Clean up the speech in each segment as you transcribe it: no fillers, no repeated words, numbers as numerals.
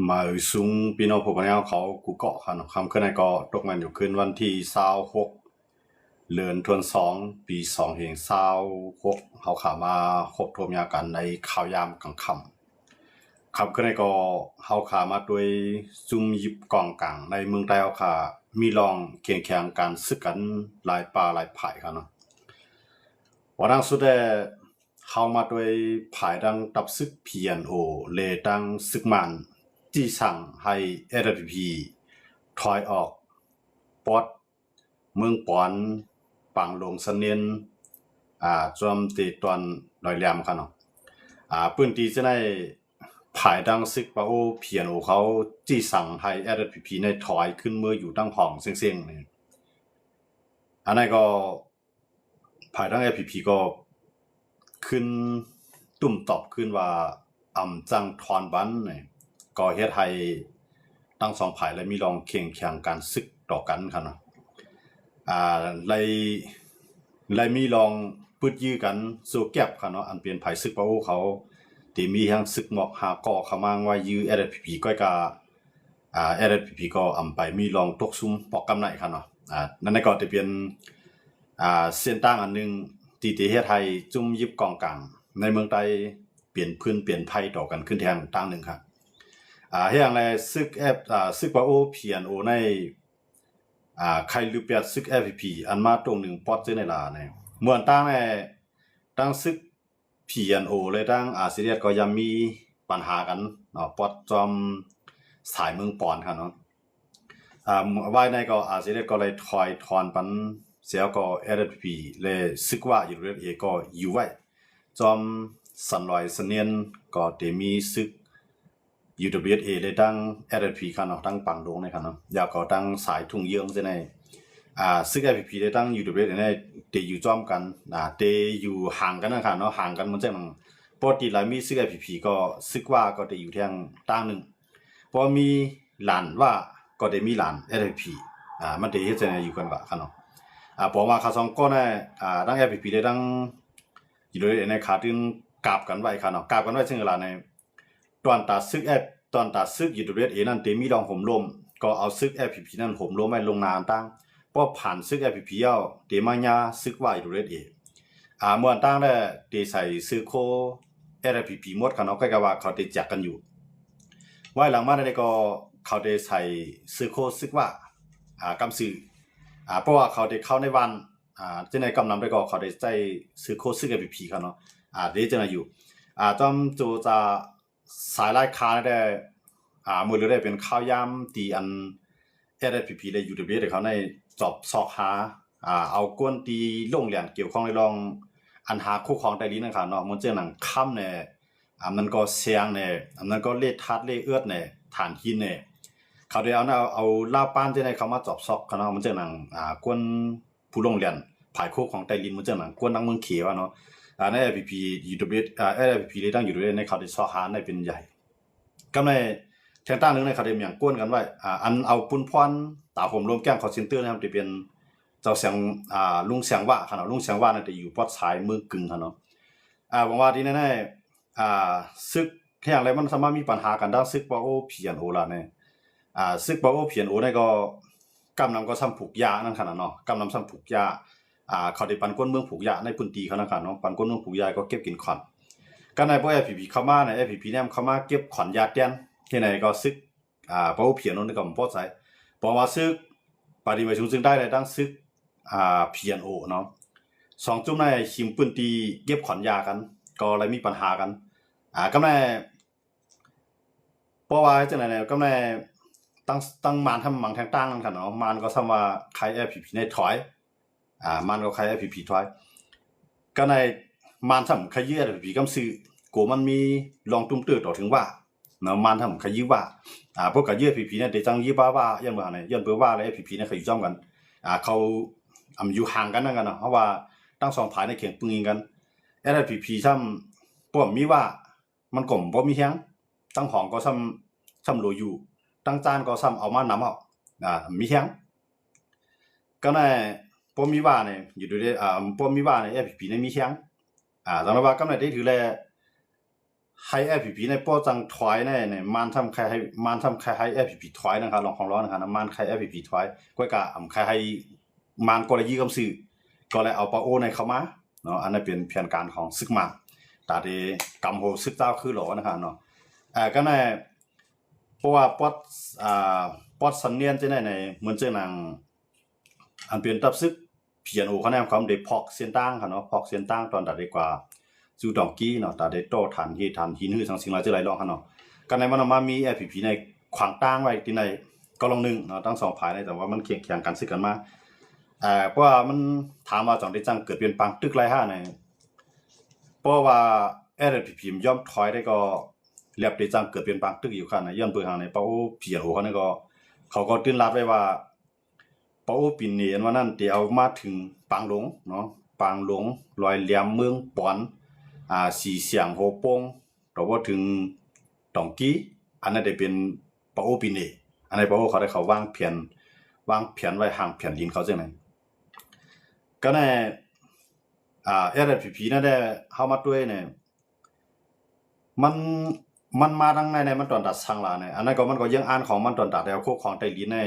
มาสูงพี่น้องผู้ปกครองเขากูเกาะค่ะเนาะคำขึ้นในก็ตกมันอยู่ขึ้นวันที่26เดือนธันวาคมปี2026เขาขามาครบทวมยากันในข่าวยามกลางค่ำคำขึ้นในก็เขาขามาด้วยซุ่มยิบกองกลางในเมืองใต้เขาขามีลองเคียงแข่งการซึกกันหลายป่าหลายไผ่ค่ะเนาะวันนั้นสุดเขามาด้วยไผ่ดังตับซึก PNO เลดังซึกมันที่สั่งให้ LPP ถอยออกปอดเมืองปอนปังลงสะเนียนจอมตีตอนดอยแหลมค่ะเนาะปืนตีจะได้ผายดังซึกปะโอเพียนโอเขาจี้สั่งให้ LPP ในถอยขึ้นเมื่ออยู่ตั้งห้องเสียงๆนี่อันนั้นก็ผายดัง LPP ก็ขึ้นตุ่มตอบขึ้นว่าจังทอนบันนี่ก็เฮ็ดให้ตั้งสองฝ่ายและมีลองเคียงแข่งการซึกต่อกันค่ะเนาะเลยมีลองปืดยื้อกันสู้แก็บค่ะเนาะอันเป็นไผซึกปะโอเขาที่มีทั้งซึกหมอกหาก่อขมางว่ายื้อ LPP ก้อยกาLPP ก็ไปมีลองตกซุ่มปอกกำไหนค่ะเนาะนั่นก็จะเป็นเส้นตั้งอันนึงที่เฮ็ดให้จุ่มยิบกองกลางในเมืองไทยเปลี่ยนพื้นเปลี่ยนไผต่อกันขึ้นแทงตั้งนึงครับเฮ็ดอย่างไรซึกปะโอ PNO ในใครลือเปียดซึก FPP อันมาตรงหนึ่งปอดเจในลาเนี่ยเหมือนตั้งซึก PNO เลยตั้งอาเซียนก็ยังมีปัญหากันเนาะปอดจอมสายเมืองปอนครับเนาะว่ายในก็อาเซียนก็เลยถอยถอนปันเสียก็ LPP เลยซึกว่าอยู่เรื่อยก็อยู่ไว้จอมสันลอยเสนียนก็เตมีซึกUWSA เลยตั้ง LPP ค่ะเนาะตั้งปังลงในค่ะเนาะอยากก็ตั้งสายทุ่งเยืองซะในซึ่ง LPP ได้ตั้ง UWSA ในเตอยู่จ้อมกันเตอยู่ห่างกันนะค่ะเนาะห่างกันมันจะมันปกติแล้วมีซึ่ง LPP ก็ซึกว่าก็เตอยู่ทางตั้งนึงพอมีหลานว่าก็ได้มีหลาน LPP มันเตเฮ็ดจังได๋อยู่กันว่าค่ะเนาะเพราะว่าเขาสองก็ได้ตั้ง LPP ได้ตั้ง UWSA ในขาถึงกราบกันไว้ค่ะเนาะกราบกันไว้ซึ่งเวลาในตอนตัดซึก UWSA นั่นเตมีรองห่มลมก็เอาซึก LPP นั่นห่มลมไว้ลงนามตั้งพอผ่านซึก LPP เอาเตมาญาซึกว่า UWSA เมื่อตั้งได้เตใส่ซึกโค LPP หมดค่ะเนาะก็ว่าเขาเตจักกันอยู่ไว้หลังมาได้ก็เขาได้ใส่ซึกโคซึกว่ากำซื่อเพราะว่าเขาได้เข้าในวันจะในกำนำได้ก็เขาได้ใส่ซึกโคซึก LPP ค่ะเนาะเดจะอยู่จอมโจจะสายไล่คาได้มือหรือได้เป็นข้าวยามตีอัน LPP ได้อยู่WS เขาในจอบซอกหาเอาก้นตีลงเหรียญเกี่ยวข้องในรองอันหาคู่ของไต้ลิ้นนะครับเนาะมันเจอหนังค่ำเนี่ยมันก็เสียงเนี่ยมันก็เลดทัดเลเอื้อดเนี่ยฐานหินเนี่ยเขาได้เอาลาป้านที่ในเขามาจอบซอกเขาเนาะมันเจอหนังก้นผู้ลงเหรียญภายคู่ของไต้ลิ้นมันเจอหนังก้นนังเมืองเขียวเนาะใน LPP UWS LPP ได้ตั้งอยู่ด้วยในเขาได้ซอกหาในเป็นใหญ่ก็ในแทงตั้งนึงในเขาได้อย่างก้นกันไว้อันเอาปุ่นพรตาผมรวมแก้งคอเซ็นเตอร์นะครับที่เป็นเจ้าเสียงลุงเสียงว่าขนาดลุงเสียงว่านั่นจะอยู่ปอดสายมือกึ่งค่ะเนาะบางว่าที่แน่ๆซึกแค่อย่างไรมันสามารถมีปัญหากันได้ซึกปอโอเพียนโอล่ะเนี่ยซึกปอโอเพียนโอเนี่ยก็กำนำก็ซ้ำผูกยานั่นขนาดเนาะกำนำซ้ำผูกยาเขาได้ปันก้นเมืองผูกยาในพื้นที่เขานะครับเนาะปันก้นเมืองผูกยาก็เก็บกินขวัญก็ในพวก LPP เข้ามาใน LPP เนี่ยเข้ามาเก็บขวัญยาเตียนที่ไหนก็ซึกปอโอเพียนโอนี่ก็บ่พอใจเพราะว่าซึกปฏิบัติซึ่งได้ในตั้งซึกPNO เนาะสองจุ่มในหิมปืนตีเก็บขวัญยากันก็เลยมีปัญหากันก็ในเพราะว่าจังได๋เนี่ยก็ในตั้งมานทำมังแทงตั้งนั่นค่ะเนาะมานก็ซ้ำว่าใคร LPP ในถอยมานก็ใคร LPP ถอยก็ในมานทำขยี้ LPP กำซื้อโกมันมีลองตุ้มตื้อต่อถึงว่าเนาะมานทำขยี้ว่าพวกกะยี้ LPP เนี่ยได้จังยี้ว่าย้อนบ่ไหนย้อนเบิ่ว่าแล้ว LPP เนี่ยเขาอยู่จ้อมกันเขาอยู่ห่างกันนั่นกันเนาะเพราะว่าตั้งสองฝ่ายในเขียงปึงยิงกัน LPP ซ้ำป้อมมีว่ามันก็บ่มีแฮงตั้งห้องก็ซ้ำโลอยู่ตั้งจานก็ซ้ำเอามานำเอามีแฮงก็ในป้อมมีว่าเนี่ยอยู่ด้วยป้อมมีว่าใน LPP เนี่ยมีแฮงสำหรับว่าก็ในได้ถือแล ให้แอพีพีในป้อจังถอยในมันทำใครให้มันทำใครให้แอพีพีถอยนะครับลองของร้อนนะครับมันใครแอพีพีถอยก็กะใครให้มันก็เลยยื้อกำสื่อก็เลยเอาปาโอในเข้ามาเนาะอันนั้นเป็นแผนการของซึกมาตาเดกำโหซึกเจ้าคือหลอนะครับเนาะก็ในเพราะว่าปอดสันเนียนจะในเหมือนเจ้านางอันเป็นตับซึกเพียนโอเขาแนมความเด็กพอกเสียนตั้งค่ะเนาะพอกเสียนตั้งตอนตัดดีกว่าจูดองกี้เนาะตัดได้โตฐานที่ฐานหินหื้อทั้งสิ่งหลายจะไหลลองค่ะเนาะกันในมันมามี FPP ในขวางตั้งไว้ที่ในก็ลองนึงเนาะทั้งสองฝ่ายในแต่ว่ามันเคียงกันซึกกันมาเพราะว่ามันถามว่าจังได้จังเกิดเปลี่ยนปังตึกไรห้าในเพราะว่า FPP ย่อมถอยได้ก็เรียบได้จังเกิดเปลี่ยนปังตึกอยู่ค่ะในย่อมเปิดทางในเป้าเพียนโอเขาเนี่ยก็เขาก็ตื่นรับไว้ว่าเป้าปินเนียนว่านั่นเดี๋ยวมาถึงปางหลงเนาะปางหลงลอยเหลี่ยมเมืองปอนสีเสียงโฮปงแต่ว่าถึงดองกี้อันนั้นได้เป็นเป้าปินเนอันนี้เป้าเขาได้เขาวางแผนไว้ห่างแผนดินเขาจังได๋ก็ในFPP นั่นได้เฮามาด้วยเนี่ยมันมาทางในมันตอนตัดสังลาเนี่ยอันนั้นก็มันก็ยังอ่านของมันตอนตัดแล้วโคของไต้ลินใน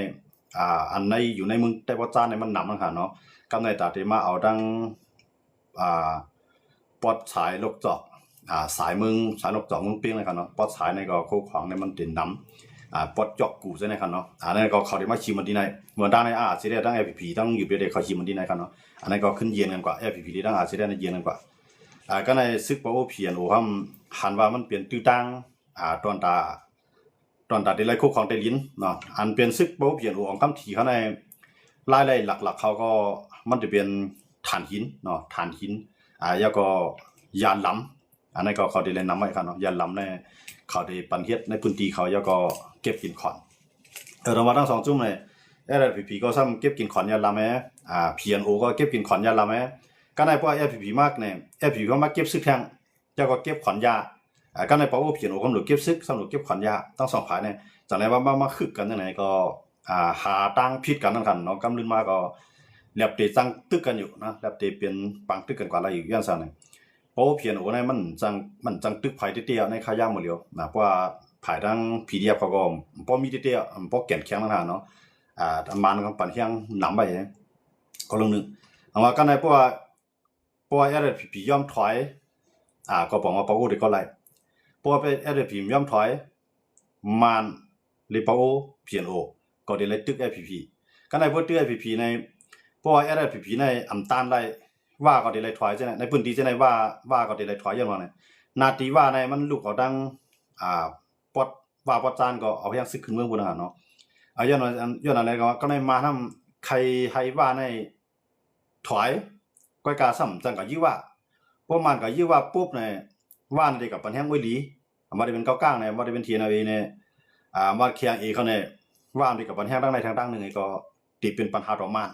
อันในอยู่ในเมืองไต้บ่จานในมันนำนะคะเนาะกำในตัดที่มาเอาดังปอดสายลกจอกสายเมืองสายลกจอกเมืองเปียงเลยครับเนาะปอดสายในก็โคของในมันตินนำปอดจอกกูใช่ไหมครับเนาะอันนั้นก็เขาได้มาชิมมันที่ไหนเหมือนดังในสิได้ดัง FPP ต้องอยู่เด็กเขาชิมมันที่ไหนครับเนาะอันนั้นก็ขึ้นเย็นกันกว่า FPP ที่ดังสิได้ในเย็นกันกว่าก็ในซึกปะโอเพียนโอฮัมหันว่ามันเปลี่ยนตื้อตั้งตอนตาได้ไล่คุกของไต้ลินเนาะอันเป็นซึกปะโอเพียนโอของคำถี่เขาในรายหลักๆเขาก็มันจะเป็นฐานหินเนาะฐานหินแล้วก็ยานล้ำอันนั้นก็เขาได้เล่นนำไว้ครับเนาะยานล้ำในเขาได้ปันเฮ็ดในพื้นที่เขาแล้วก็เก็บกินขอนเรามาทั้ง2จุ่มเลยFPP ก็ซ้ำเก็บกินขอนยานล้ำแม้PNO ก็เก็บกินขอนยานล้ำแม้ก็ในพวก FPP มากเนี่ย FPP ก็มาเก็บซึกแทงแล้วก็เก็บขอนยาก็ในพวก PNO ก็หลุดเก็บซึกสำหรับเก็บขอนยาทั้ง2ฝ่ายเนี่ยจังได๋ว่ามาคึกกันจังได๋ก็หาตั้งผิดกันนั่นกันเนาะกำลืนมาก็แลบเตจังตึกกันอยู่นะแลบเตเป็นปังตึกกันกว่าอะไรอยู่อย่างซั่นน่ะเพราะ PNO เนี่ยมันจังตึกไผเตี้ยๆในขายามหมดแล้วนะเพราะว่าภายทั้ง PDF เขาก็บ่มีเตี้ยๆบ่แก่นแข็งนั่นน่ะเนาะมันก็ปันเฮียงนำไว้ก็ลงนึงเอาว่ากันในเพราะว่า FPP ยอมถอยก็บอกว่าปาโอได้ก็ไล่เพราะว่า FPP ยอมถอยมันหรือปาโอ PNO ก็ได้ไล่ตึก FPP กันในพวกตึก FPP ในเพราะว่า FPP ในอำตานไล่ว่าก็ได้ไล่ถอยจังได๋ในพื้นที่จังได๋ว่าก็ได้ไล่ถอยอย่างว่าเนี่ยนาทีว่าในมันลูกเอาดังปอดว่าปอดจานก็เอาอย่างซึกขึ้นเมืองพุ่นน่ะเนาะย้อนอะไรก็ในมานำใครให้ว่าในถอยก้อยกาซ้ำจังก็ยื้อว่าพวกมันก็ยื้อว่าปุ๊บเนี่ยว่าได้กับปันแฮงไว้หลีบ่ได้เป็นก้าวกลางเนี่ยบ่ได้เป็น TNA เนี่ยมาเคียงเอเขาเนี่ยว่าได้กับปันแฮงทางใดทางนึงก็ติเป็นปัญหาต่อมา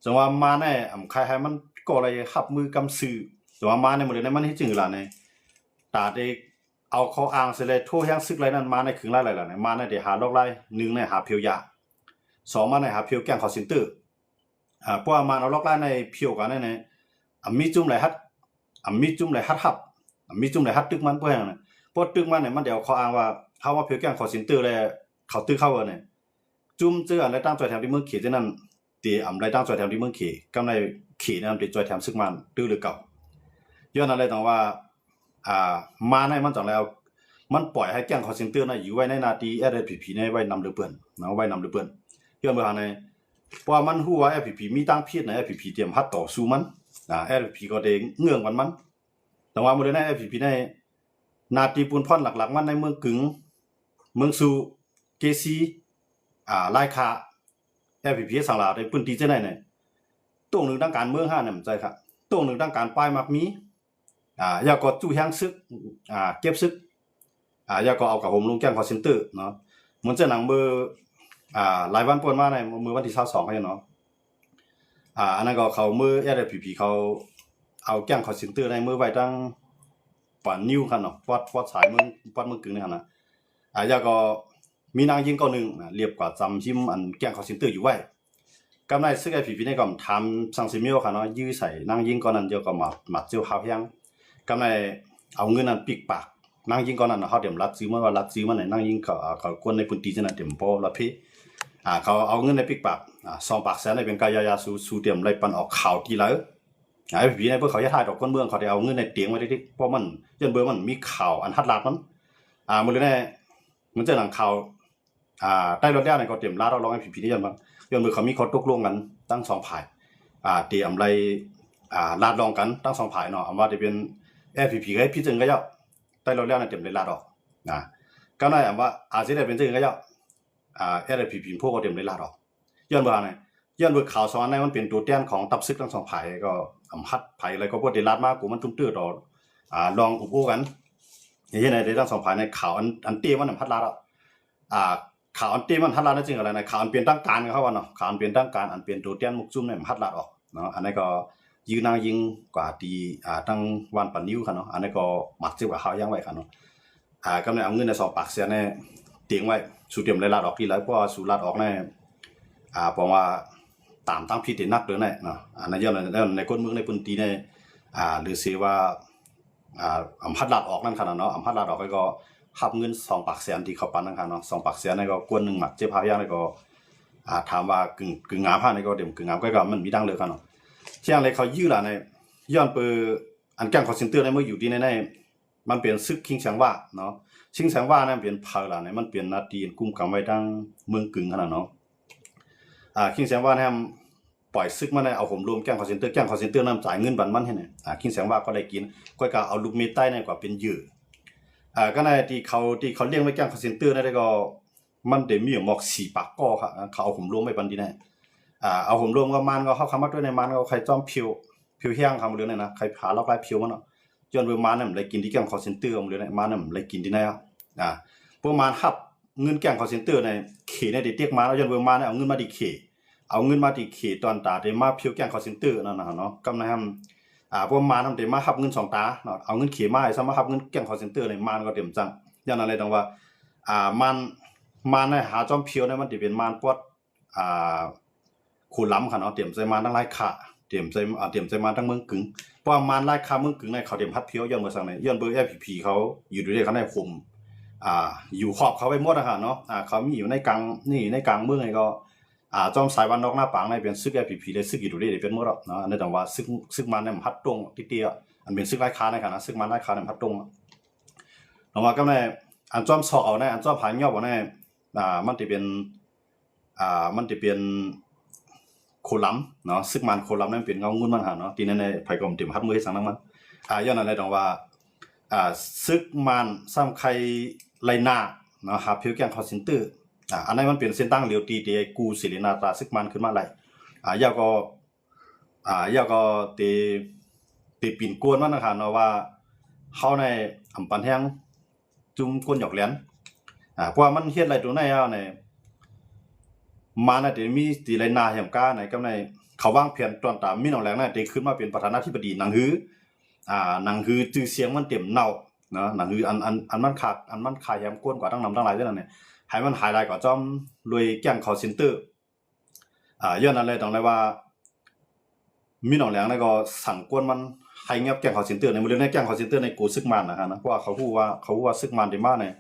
จังว่ามาแน่ใครให้มันก็เลยรับมือกำซื่อแต่ว่ามาในหมดเลยมันเฮ็ดจึงล่ะเนี่ยตาได้เอาเขาอ้างเสเลยโทแฮงซึกไรนั้นมาในขึงไรล่ะเนี่ยมาในได้หาลอกไร1ในหาเพียวยา2มาในหาเพียวแกงคอลเซ็นเตอร์เพราะว่ามันเอาลอกไรในเพียวกันเนี่ยมีจุ่มไหลฮัดมีจุ่มไหลฮัดฮับมีจุ่มไหลฮัดตึกมันเพื่อนน่ะเพราะตึกมันเนี่ยมันเดี๋ยวเขาอ้างว่าเฮาว่าเพียวแกงคอลเซ็นเตอร์แล้วเขาตึกเข้าเนี่ยจุ่มเจืออันใดตั้งจอยแถมที่เมืองเขตจังนั้นตีใดตั้งจอยแถมที่เมืองเขตกำไรเขตนั้นติจอยแถมซึกมันตื้อหรือเก่าย้อนอะไรต้องว่ามาในมันจังแล้วมันปล่อยให้แก๊งคอลเซ็นเตอร์น่ะอยู่ไว้ในหน้าที่ FPP ในไว้นำหรือเปิ้นเนาะไว้นำหรือเปิ้นย้อนเบิ่งหาในเพราะมันฮู้ว่า FPP มีตั้งผิดใน FPP เตรียมฮัดต่อสู้มันFPP ก็ได้เงื่องมันแต่ว่ามื้อใน FPP ในหน้าที่ปูนพ่อนหลักๆมันในเมืองกึ่งเมืองสู่เกซีลายคา FPP สังลาได้พื้นที่จังได๋เนี่ยตรงนึงทางการเมือง5เนี่ยมันใจครับตรงนึงทางการป้ายมักมีอยากก็จู้แฮงซึกเก็บซึกอยากก็เอากับผมลงแจ้งคอลเซ็นเตอร์เนาะเหมือนจะหนังเบอร์หลายวันป่นมาในมื้อวันที่22ให้เนาะอันนั้นก็เขามือ FPP เขาเอาแจ้งคอลเซ็นเตอร์ในมือไว้ตั้งปานนิ้วคั่นเนาะปอดสายมึงปอดมึงกึ่งนี่หั่นน่ะอยากก็มีนางยิงก็นึงเรียบกว่าจำชิมอันแจ้งคอลเซ็นเตอร์อยู่ไว้กำไรซึก FPP ในก็ทำสังสิเมียวคั่นเนาะยื้อใส่นางยิงก็นั้นเดียวก็มาเจียวหาวแฮงกำไรเอาเงินนั้นปิกปาก นั่งยิงก่อนนั้นเขาเดี๋ยวรัดซื้อมันว่ารัดซื้อมันไหนนั่งยิงเขากวนในพื้นที่นั่นเดี๋ยวพอละพี่เขาเอาเงินในปิกปาก2 ปากแสนในเป็นกายายาสู้เตรียมไล่ปันออกข่าวทีแล้วไอ้ผีในเพื่อเขาจะถ่ายดอกก้นเมืองเขาได้เอาเงินในเตียงไว้ที่เพราะมันยันเบอร์มันมีข่าวอันฮัดลาดมันมันเลยแน่มันจะหลังข่าวได้รถได้ในเขาเตรียมลาดเราลองให้ผีนี่ยันบ้างยันเบอร์เขามีข้อตกลงกันตั้ง2 ฝ่ายเตรียมไรลาดลองกันตั้ง2 ฝ่ายเนาะว่าจะเป็นผีให้พี่จึงก็ยากได้รถได้ในเตรียมเลยลาดออกก็ได้ว่าอาจจะได้เป็นจึงก็ยากผีพวกเขาเตรียมเลยลาดออกยันเบอร์อะไรยันเบอร์ข่าวซ้อนในมันเป็นตัวแทนของตับซึกทั้ง2 ฝ่ายก็ฮัดไผ่อะไรก็พวกเดลาดมากกูมันตุ้มตื้อต่อลองอุบกันอย่างเช่นในทั้ง2 ฝ่ายในข่าวอันเตี้ยมันพัดลาดข่าวอันเตี้ยมันพัดลาดนั่นจริงอะไรในข่าวอันเปลี่ยนตั้งการเขาว่าเนาะข่าวอันเปลี่ยนตั้งการอันเปลี่ยนตัวเตี้ยมุกซุ่มเนี่ยพัดลาดออกเนาะอันนี้ก็ยืนนางยิงกว่าตีตั้งวันปันนิ้วค่ะเนาะอันนี้ก็หมัดจิ้มกับเขาย่างไว้ค่ะเนาะก็เนี่ยเอาเงินใน2 ปากเสียเนี่ยเตียงไว้สูเตรียมเลยลาดออกที่ไรเพราะสูลาดออกเนี่ยบอกว่าตามตั้งพิธีนักเลยเนี่ยเนาะอันนั้นย้อนในก้นเมืองในพื้นที่เนี่ยหรือสิว่าพัดลาดออกนั่นขนาดเนาะพัดลาดออกก็หับเงิน2 ปากแสนที่เขาปันนั่นขนาดเนาะ2 ปากแสนนี่ก็กวน1 หมัดเจ็บพาย่างนี่ก็ถามว่ากึ่งงามผ้านี่ก็เดี๋ยวกึ่งงามก็มันมีดังเลยกันเนาะเช่นอะไรเขายื้อล่ะในย้อนเปิดอันแกงคอเซ็นเตอร์ในเมื่ออยู่ที่ในมันเปลี่ยนซึกคิงแสงว่าเนาะชิงแสงว่านั่นเปลี่ยนเพลล่ะในมันเปลี่ยนนาทีกุมกำไว้ดังเมืองกึ่งขนาดเนาะคิงแสงว่าเนี่ยปล่อยซึกมาในเอาผมรวมแกงคอเซ็นเตอร์นั่นจ่ายเงินบันมันให้เนี่ยคิงแสงว่าก็ได้กินก็กะเอาลูกเมตใต้ในกว่าเป็นยื้อก็ในที่เขาเลี้ยงไว้แกงคอเซ็นเตอร์นั่นก็มันเดี๋ยวมีหมอก4 ปากก็ครับเขาเอาผมรวมไว้บันดีแน่เอาผมรวมก็มันก็เข้าคำว่าด้วยในมันก็ใครจ้อมผิวแห้งคำเรื่องเนี่ยนะใครผาล็อกลายผิวมันเนาะย้อนเบอร์มันเนี่ยเลยกินที่แกงคอเซ็นเตอร์มันเลยเนี่ยมันเนี่ยเลยกินที่ไหนพวกมันหับเงินแกงคอเซ็นเตอร์ในเขในเด็กมาแล้วย้อนเบอร์มันเนี่ยเอาเงินมาดีเขเอาเงินมาดีเขตอนตาเดมาผิวแกงคอเซ็นเตอร์นั่นนะเนาะกำลังทำพวกมันทำเดมาหับเงิน2 ตาเนาะเอาเงินเขมาให้ซะมาหับเงินแกงคอเซ็นเตอร์ในมันก็เต็มจังย้อนอะไรตรงว่ามันเนี่ยหาจอมผิวเนี่ยมันจะเป็นมันปวดขูดล้ำค่ะเนาะเตรียมใส่มันทั้งหลายขาเตรียมใส่มันทั้งเมืองกึ่งเพราะมันหลายขาเมืองกึ่งในเขาเตรียมพัดเพียวย้อนเบอร์สั่งในย้อนเบอร์ผีเขาอยู่ด้วยกันในคุมอยู่ขอบเขาไปหมดนะคะเนาะเขามีอยู่ในกลางในกลางเมืองไงก็จอมสายวันนอกหน้าปางในเป็นซึกผีได้ซึกอยู่ด้วยได้เป็นหมดเนาะในแต่ว่าซึกมันเนี่ยพัดตรงติเตียอันเป็นซึกหลายขาในค่ะนะซึกมันหลายขาเนี่ยพัดตรงออกมาก็ในอันจอมสอกเอาในอันจอมผายย่อบ่ในมันจะเป็นโคลัมเนาะซึกมันโคลัมนั่นเป็นเงางุ่นมันหาเนาะทีนั้นในไผก็เต็มพัดมือให้สังนั้นมันย้อนอะไรตรงว่าซึกมันซ้ำใครไลนาเนาะหาผิวแกงคอเซ็นเตอร์อันนั้นมันเป็นเส้นตั้งเหลียวตีเดกูศิรินาตาซึกมันขึ้นมาไหลยาวก็ตีปิ่นกวนมันนะคะเนาะว่าเฮาในอำปันแห้งจุ่มก้นหยอกเหรียญเพราะว่ามันเฮ็ดอะไรตัวไหนในมาน่ะจะมีตีไรนาแห่งก้าในกำในเขาวางแผนตอนตามมีน้องแหลงน่ะได้ขึ้นมาเป็นประธานาธิบดีหนังฮือชื่อเสียงมันเต็มเน่าเนาะหนังฮืออันมันขาดแยมก้นกว่าทั้งนำทั้งหลายนั่นน่ะให้มันหายลายกว่าจอมรวยแก๊งคอลเซ็นเตอร์ย้อนนั้นเลยต้องได้ว่ามีน้องแหลงน่ะก็สั่งก้นมันให้เงียบแก๊งคอลเซ็นเตอร์ในมื้อในแก๊งคอลเซ็นเตอร์ในกูซึกมันนะเพราะว่าเขาฮู้ว่าซึกมันได้มาเนี่ย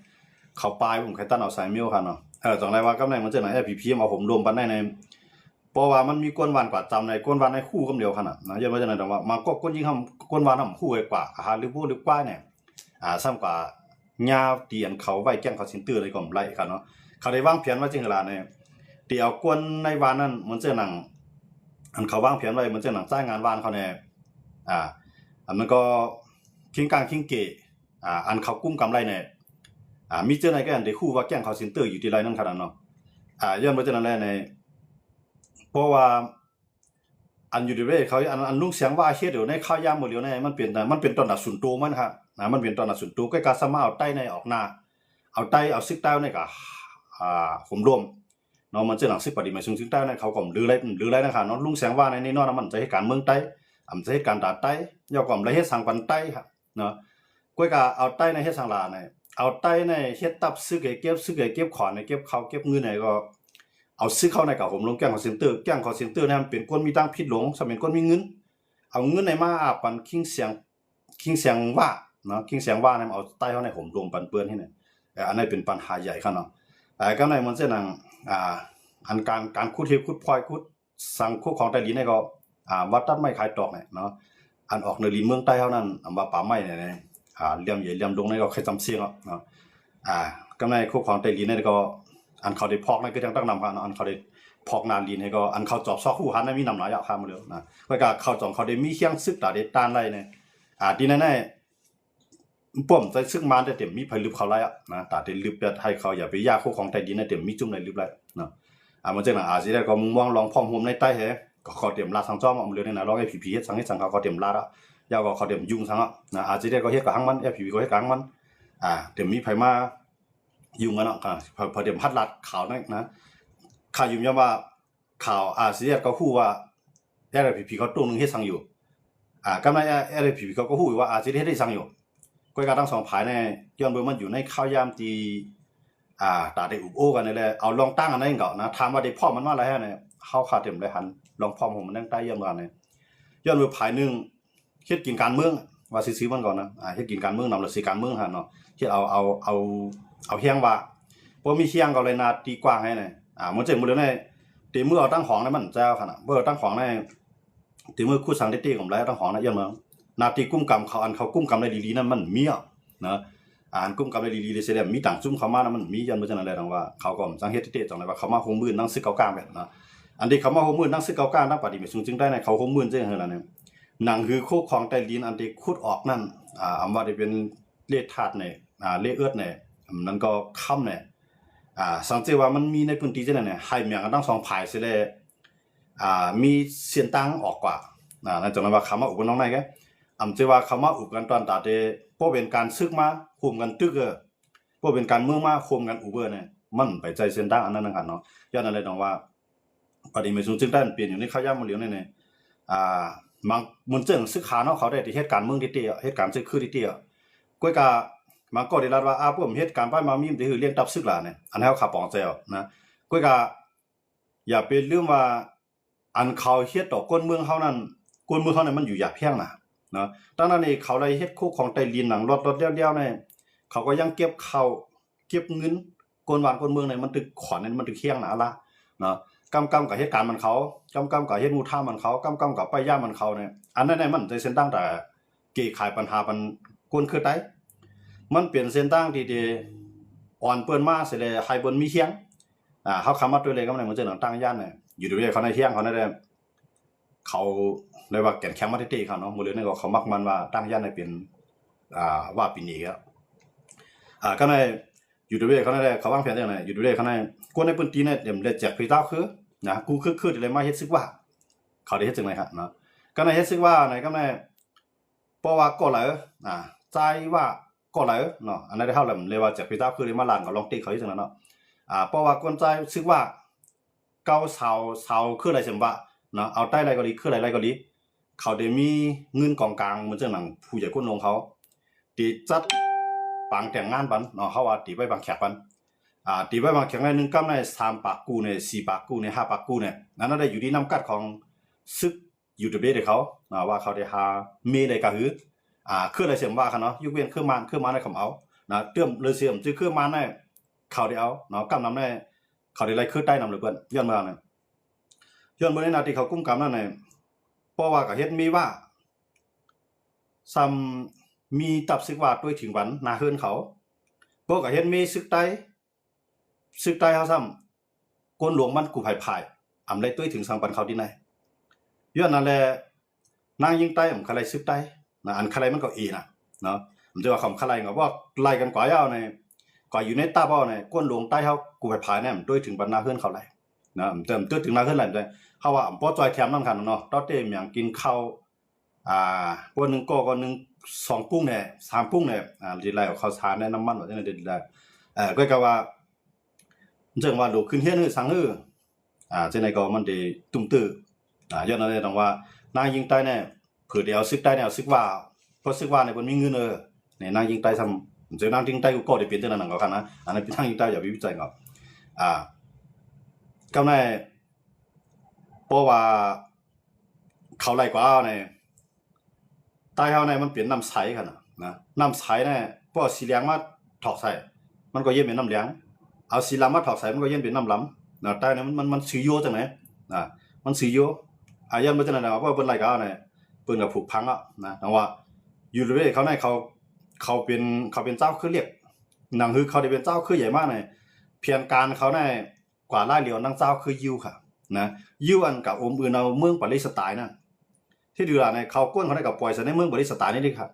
เขาปลายผมใครตั้นเอาสายเมียวค่ะเนาะตรงไหนว่ากำไรมันจะไหนผีเอาผมรวมกันได้ในเพราะว่ามันมีก้นวานกว่าจำในก้นวานในคู่กำเดียวขนาดนะยังไม่จะไหนตรงว่ามาก็ก้นยิ่งทำก้นวานทำคู่กว่าหรือผู้หรือกว่าเนี่ยซ้ำกว่าญาเตียนเขาไว้แก้งเขาสินตื้อเลยก่อนไรกันเนาะเขาได้วางแผนว่าจริงหรือเนี่ยเดี๋ยวก้นในวานนั้นมันจะหนังอันเขาวางแผนไว้มันจะหนังจ้างงานวานเขาเนี่ยอันมันก็คิงกลางคิงเกะอันเขากุ้มกำไรเนี่ยมีเจ้าไหนก็อันได้คู่ว่าแก้งเขาซินเตอร์อยู่ที่ไรนั่นขนาดเนาะย้อนมาจากนั้นแหละในเพราะว่าอันอยู่ที่เรื่อยเขาอันลุงเสียงว่าเฮ็ดเดี๋ยวในข้าวยามหมดเดี๋ยวในมันเป็นตอนดัดสุนโตมันครับมันเป็นตอนดัดสุนโตใกล้กาสมาเอาใต้ในออกหน้าเอาซึกใต้ในกับผมรวมเนาะมันจะหนังซึกปฏิมาซึ่งซึกใต้ในเขาก็ลือไรนะครับเนาะลุงเสียงว่าในนี้เนาะมันจะให้การเมืองใต้จะให้การด่าใต้ย่อก่อมไรเฮ็ดสังปันใต้ครับเนาะก้อยกาเอาใต้ในเฮ็ดสังลาในเอาใต้ในเฮ็ดตับซื้อเก็บขอนในเก็บเขาเก็บเงินในก็เอาซื้อเข้าในกับผมลงแก้งคอเซ็นเตอร์เนี่ยมันเป็นคนมีตั้งผิดหลงสมัยคนมีเงินเอาเงินในมาอาปันคิงเสียงว่า เนาะคิงเสียงว่าเนี่ยเอาใต้เขาในห่มรวมปันเปื้อนที่เนี่ยอันนี้เป็นปัญหาใหญ่ครับเนาะก็ในมันเส้นทางอันการคุดเทียบคุดพลอยคุดสังคุดของใต้ดินเนี่ยก็วัดตัดไม้ขายตอกเนี่ยเนาะอันออกในลีเมืองใต้เท่านั้นว่าป่าไม้เนี่ยเหลี่ยมใหญ่เหลี่ยมดงเนี่ยก็เคยจำเสียงเนาะก็ในคุดของใต้ดินเนี่ยก็อันเขาได้พอกนั่นก็ยังตั้งนำกันอันเขาได้พอกนานลีนให้ก็อันเขาจอบซอกคู่หันนั้นมีนำหลายอย่างข้ามมาเลยนะแล้วก็เขาจองเขาได้มีเคียงซึกตาได้ตานไรเนี่ยดีแน่ๆป้อมใจซึกมาได้เต็มมีไผลึกเขาไรนะตาได้ลึกแบบให้เขาอย่าไปยากคู่ของใต้ดินเนี่ยเต็มมีจุ่มในลึกไรเนาะมันจังน่ะสิได้ก็มึงมองลองพร้อมห่มในใต้แฮก็เขาเต็มลาดสังจ้อมเอาเลยเนี่ยนะลองให้ผีๆเฮ็ดสังให้สังเขาเต็มลาดยาวก็เขาเต็มยุ่งสังนะสิได้ก็เฮ็ดกับหังมันผีก็เฮ็ดกับหังมันเต็มมีไผมายุ่งกันเนาะพอเต็มพัดลัดข่าวนั่นนะข่าวยุ่งยามว่าข่าวสิได้ก็ฮู้ว่าผีเขาตุ้งนึงเฮ็ดสังอยู่กำไรผีเขาก็ฮู้ว่าสิได้เฮ็ดได้สังอยู่ก้อยกาทั้งสองภายในย้อนเบิ่งมันอยู่ในข้าวยามตีตาได้อุบโอ้กันนี่แหละเอาลองตั้งอันนั้นก่อนนะถามว่าได้พ่อมันว่าอะไรฮะเนี่ยเฮาขาเต็มเลยหันลองพ่อผมมันนั่งใต้ย้อนกันเนี่ยย้อนเบิ่งภายนึงเฮ็ดกินการเมืองว่าซื่อๆมันก่อนนะเฮ็ดกินการเมืองนำละสิการเมืองหั่นเนาะเฮ็ดเอาเฮียงว่าบ่มีเฮียงก็เลยนาตีกว้างให้เนี่ยมันจังบ่เลยในตีมือเอาตั้งของนั้นมันเจ้าคั่นน่ะบ่ตั้งของในตีมือคู่สังเต้ๆของแล้วตั้งของนะย้อนเมืองนาตีกุ้มกำเขาอันเขากุ้มกำได้ดีๆนั้นมันมีนะกุ้มกำได้ดีๆเลยเสียแล้วมีต่างจุ่มเข้ามานั้นมันมียันบ่จังได๋ดังว่าเขาก็สังเฮ็ดเต้ๆจังได๋ว่าเขามาโฮมมื้อนั่งซึกเกากลางแบบนะอันที่เขามาโฮมมื้อนั่งซึกเกากลางนำปฏิบัติสูงจึงได้ในเขาโฮมมื้อจังหั่นล่ะเนี่ยหนังคือโคของใต้ดินอันที่ขุดออกนั่นอำว่าได้เป็นเลขธาตุเนี่ยเลขเอิ้นเนี่ยนั้นก็ค่ำเนี่ยสังเกตว่ามันมีในพื้นที่จังนั้นเนี่ยให้เมียงกันทั้งสองฝ่ายสิแลมีเสียงต่างออกกว่านั่นจังว่าคำว่าอุปนองในแกเจว่าคำว่าอุปกันตอนตาเตบ่เป็นการซึกมาคุมกันตึกบ่เป็นการเมืองมาคุมกันอุเบอร์เนี่ยมันไปใจเส้นต่างอันนั้นนะครับเนาะย้อนอะไรน้องว่าปฏิเมสูงจึงได้เปลี่ยนอยู่ในข้าวยามมื้อเหลียวเนี่ยมันมันเจิงซึกขาเนาะเขาได้ที่เหตุการณ์เมืองที่เตี้ยเหตุการณ์ซึกคือที่เตี้ยก้อยกามันก็ได้รัดว่าพวกเหตุการณ์ไปมามีมที่คือเลี้ยงตับซึกล่ะเนี่ยอันเฮาขับปองเซลนะก้อยกาอย่าไปลืมว่าอันเขาเฮ็ดต่อก้นเมืองเฮานั้นก้นเมืองเฮานั้นมันอยู่อย่าเพียงน่ะเนาะดังนั้นนี่เขาได้เฮ็ดคุกของใต้ดินหนังรถเลี้ยวๆเนี่ยเขาก็ยังเก็บข้าวเก็บเงินก้นบ้านก้นเมืองเนี่ยมันตึกขอนนั้นมันตึกเคียงน่ะล่ะเนาะกำกับเหตุการณ์มันเขากำกับเฮ็ดงูท่ามันเขากำกับไปย่ามันเขาเนี่ยอันนั้นเนี่ยมันใจเส้นตั้งแต่เกี่ยขายปัญหามันก้นคือไดมันเปลี่ยนเส้นตั้งที่อ่อนเปิ้นมาสิเลยให้บนมีเคียงเฮาคำว่าด้วยเลยก็มันมันจะตั้งย่านเนี่ยอยู่ด้วยเขาในเที่ยงเขาได้เขาเรียกว่าแก่นแข็งมาที่เขาเนาะหมดเลยนี่ก็เขามักมันว่าตั้งย่านให้เป็นว่าปีนี้ครับก็ในอยู่ด้วยเขาได้เขาวางแผนจังได๋อยู่ด้วยเขาในคนในพื้นที่เนี่ยเดี๋ยวได้แจกพี่ตาคือนะกูคือได้มาเฮ็ดซึกว่าเขาได้เฮ็ดจังได๋ครับเนาะก็ในเฮ็ดซึกว่าในก็ในเพราะว่าก็เหลอใจว่าก็เหลอเนาะอันนั้นได้เฮาแล้วเรียกว่าแจกพี่ตาคือได้มาล้านก็ลองติ๊กเขาจังนั้นเนาะเพราะว่าคนใจซึกว่าเก่าเสาคืออะไรจังว่าเนาะเอาใต้ไรก็ดีคืออะไรก็ดีเขาได้มีเงินกองกลางเหมือนจังหนังผู้ใหญ่คนลงเขาที่จัดปางแต่งงานปันเนาะเฮาว่าตีไว้บางแขกปันตีไว้บางแขกใน1กำใน3ปากกู้เนี่ย4ปากกู้เนี่ย5ปากกู้เนี่ยนั้นได้อยู่ที่นำกัดของซึกอยู่ตะเบได้เขาว่าเขาได้หาเมได้ก็คือคืออะไรเสียงว่าคั่นเนาะยกเว้นคือมันได้คำเอานะเติมเลยเสียมจื้อคือมันได้เขาได้เอาเนาะกำนำได้เขาได้ไล่คือใต้นำเลยเพิ่นย้อนมาเนี่ยย้อนบ่ได้นาที่เขากุมกำนั่นน่ะเพราะว่าก็เฮ็ดมีว่าซ้ำมีตับซึกว่าด้วยถึงวันนาเฮือนเขาพวกก็เฮ็ดมีซึกใต้เฮาซ้ำก้นหลวงมันกูไผอำไลด้วยถึงสังปันเขาที่ไหนย้อนนั่นแหละนางยิงใต้อำคาไลซึกใต้นะอันคาไลมันก็น่ะเนาะมันจะว่าคำคาไลก็ว่าไล่กันกว่ายาวในก็อยู่ในตาบ่ในก้นหลวงใต้เฮากูไผเนี่ยด้วยถึงบรรณาเฮือนเขาไลนะเติมตัวถึงนาเฮือนไลได้เฮาว่าบ่จอยแถมนำคั่นเนาะตอเต้มหยังกินข้าวพวกนึงก็นึง2ปุ้งเนี่ย3ปุ้งเนี่ยสิไล่เอาข้าวสารในน้ำมันว่าจังได๋ได้ก็ว่าจังว่าโลขึ้นเฮียนฮือสังฮือจังได๋ก็มันได้ตุ้มตื้อย้อนนั่นแหละต้องว่านางยิงใต้เนี่ยเผื่อได้เอาซึกใต้เนี่ยเอาซึกว่าเพราะซึกว่าเนี่ยเพิ่นมีเงินเนี่ยนางยิงใต้ซ้ำจะนางยิงใต้ก็ได้เป็นจังนั้นก็คั่นนะอันนั้นเป็นนางยิงใต้อย่าไปวิจัยก็ก็ในเพราะว่าเขาไล่กว่าในใต้เฮาในมันเปลี่ยนน้ำใสคั่นน่ะ นะน้ำใสเนี่ยพวกสีเหลืองมาถอกใส่มันก็เย็นเป็นน้ำเหลืองเอาสีล้ำมาถอกใส่มันก็เย็นเป็นน้ำล้ำนะแต่เนี่ยมันซื้อโยจังไหนนะมันซื้อโยยันมันจะไหนนะว่าเป็นไรก็เนี่ยเปิ้นกับผูกพังอ่ะนะแต่ว่าอยู่เลยเขาเนี่ยเขาเป็นเจ้าคือเรียกหนังคือเขาได้เป็นเจ้าคือใหญ่มากเนี่ยเพียงการเขาเนี่ยกว่าล่าเหลียวนั่งเจ้าคือยิวค่ะนะยิวอันกับอมอื่นเอาเมืองปาเลสไตน์นั่นที่ดูแลเนี่ยเขาก้นเขาได้กับปล่อยใส่ในเมืองปาเลสไตน์นี่ดิค่ะ